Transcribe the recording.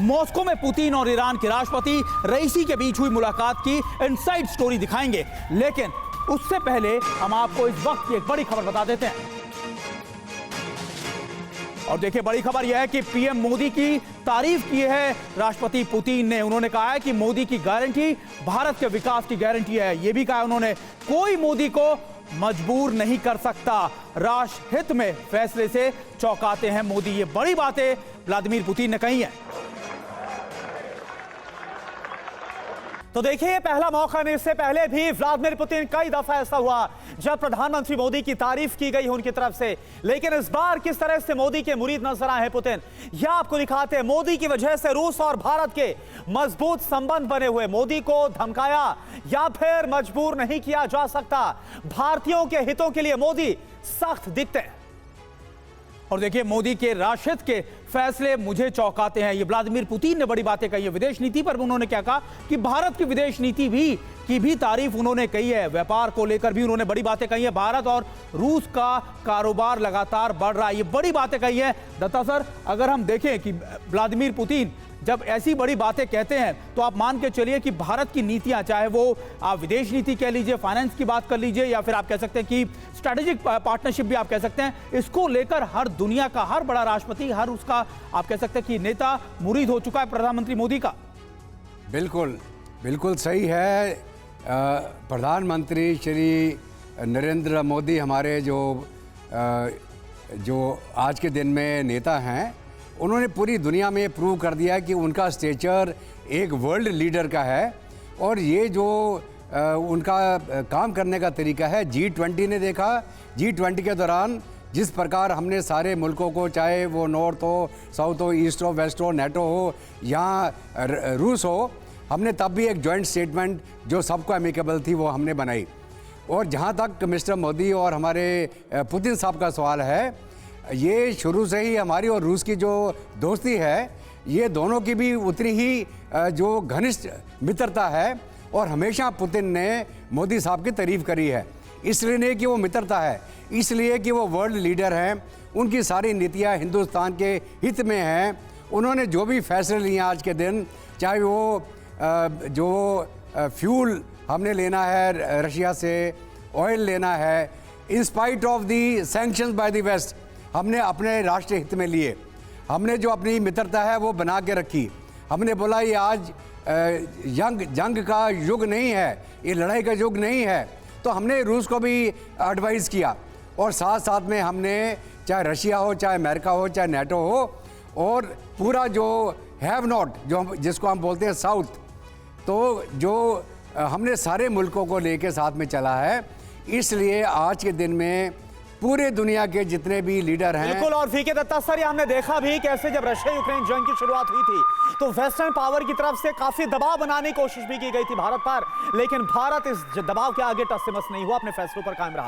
Moscow में Putin और Iran के राष्ट्रपति रईसी के बीच हुई मुलाकात की इनसाइड स्टोरी दिखाएंगे, लेकिन उससे पहले हम आपको इस वक्त की एक बड़ी खबर बता देते हैं। और देखिए, बड़ी खबर यह है कि पीएम मोदी की तारीफ की है राष्ट्रपति पुतिन ने। उन्होंने कहा है कि मोदी की गारंटी भारत के विकास की गारंटी है। यह भी कहा उन्होंने, कोई मोदी को मजबूर नहीं कर सकता, राष्ट्र हित में फैसले से चौंकाते हैं मोदी। ये बड़ी बातें व्लादिमीर पुतिन ने कही है। तो देखिए, पहला मौका नहीं, इससे पहले भी व्लादिमीर पुतिन कई दफा ऐसा हुआ जब प्रधानमंत्री मोदी की तारीफ की गई उनकी तरफ से, लेकिन इस बार किस तरह से मोदी के मुरीद नजर आए हैं पुतिन, यह आपको दिखाते हैं। मोदी की वजह से रूस और भारत के मजबूत संबंध बने हुए। मोदी को धमकाया या फिर मजबूर नहीं किया जा सकता। भारतीयों के हितों के लिए मोदी सख्त दिखते हैं। और देखिए, मोदी के राष्ट्रहित के फैसले मुझे चौंकाते हैं, ये व्लादिमीर पुतिन ने बड़ी बातें कही है। विदेश नीति पर उन्होंने क्या कहा कि भारत की विदेश नीति की भी तारीफ उन्होंने कही है। व्यापार को लेकर भी उन्होंने बड़ी बातें कही है। भारत और रूस का कारोबार लगातार बढ़ रहा है, ये बड़ी बातें कही है। दत्ता सर, अगर हम देखें कि व्लादिमीर पुतिन जब ऐसी बड़ी बातें कहते हैं तो आप मान के चलिए कि भारत की नीतियां, चाहे वो आप विदेश नीति कह लीजिए, फाइनेंस की बात कर लीजिए, या फिर आप कह सकते हैं कि स्ट्रैटेजिक पार्टनरशिप भी आप कह सकते हैं, इसको लेकर हर दुनिया का हर बड़ा राष्ट्रपति, हर उसका आप कह सकते हैं कि नेता मुरीद हो चुका है प्रधानमंत्री मोदी का। बिल्कुल बिल्कुल सही है। प्रधानमंत्री श्री नरेंद्र मोदी हमारे जो आज के दिन में नेता हैं, उन्होंने पूरी दुनिया में प्रूव कर दिया है कि उनका स्टेचर एक वर्ल्ड लीडर का है। और ये जो उनका काम करने का तरीका है, G20 ने देखा। G20 के दौरान जिस प्रकार हमने सारे मुल्कों को, चाहे वो नॉर्थ हो, साउथ हो, ईस्ट हो, वेस्ट हो, नेटो हो या रूस हो, हमने तब भी एक जॉइंट स्टेटमेंट जो सबको एमिकेबल थी वो हमने बनाई। और जहाँ तक मिस्टर मोदी और हमारे पुतिन साहब का सवाल है, ये शुरू से ही हमारी और रूस की जो दोस्ती है, ये दोनों की भी उतनी ही जो घनिष्ठ मित्रता है। और हमेशा पुतिन ने मोदी साहब की तारीफ करी है, इसलिए नहीं कि वो मित्रता है, इसलिए कि वो वर्ल्ड लीडर हैं। उनकी सारी नीतियाँ हिंदुस्तान के हित में हैं। उन्होंने जो भी फैसले लिए आज के दिन, चाहे वो जो फ्यूल हमने लेना है रशिया से, ऑयल लेना है, in spite of the sanctions by the West, हमने अपने राष्ट्र हित में लिए। हमने जो अपनी मित्रता है वो बना के रखी। हमने बोला ये आज जंग का युग नहीं है, ये लड़ाई का युग नहीं है। तो हमने रूस को भी एडवाइस किया, और साथ साथ में हमने चाहे रशिया हो, चाहे अमेरिका हो, चाहे नेटो हो, और पूरा जो हैव नॉट, जिसको हम बोलते हैं साउथ, तो जो हमने सारे मुल्कों को लेके साथ में चला है। इसलिए आज के दिन में पूरे दुनिया के जितने भी लीडर हैं। बिल्कुल। और वीके दत्ता सर, हमने देखा भी कैसे जब रशिया यूक्रेन जंग की शुरुआत हुई थी तो वेस्टर्न पावर की तरफ से काफी दबाव बनाने की कोशिश भी की गई थी भारत पर, लेकिन भारत इस दबाव के आगे टस से मस नहीं हुआ, अपने फैसलों पर कायम रहा।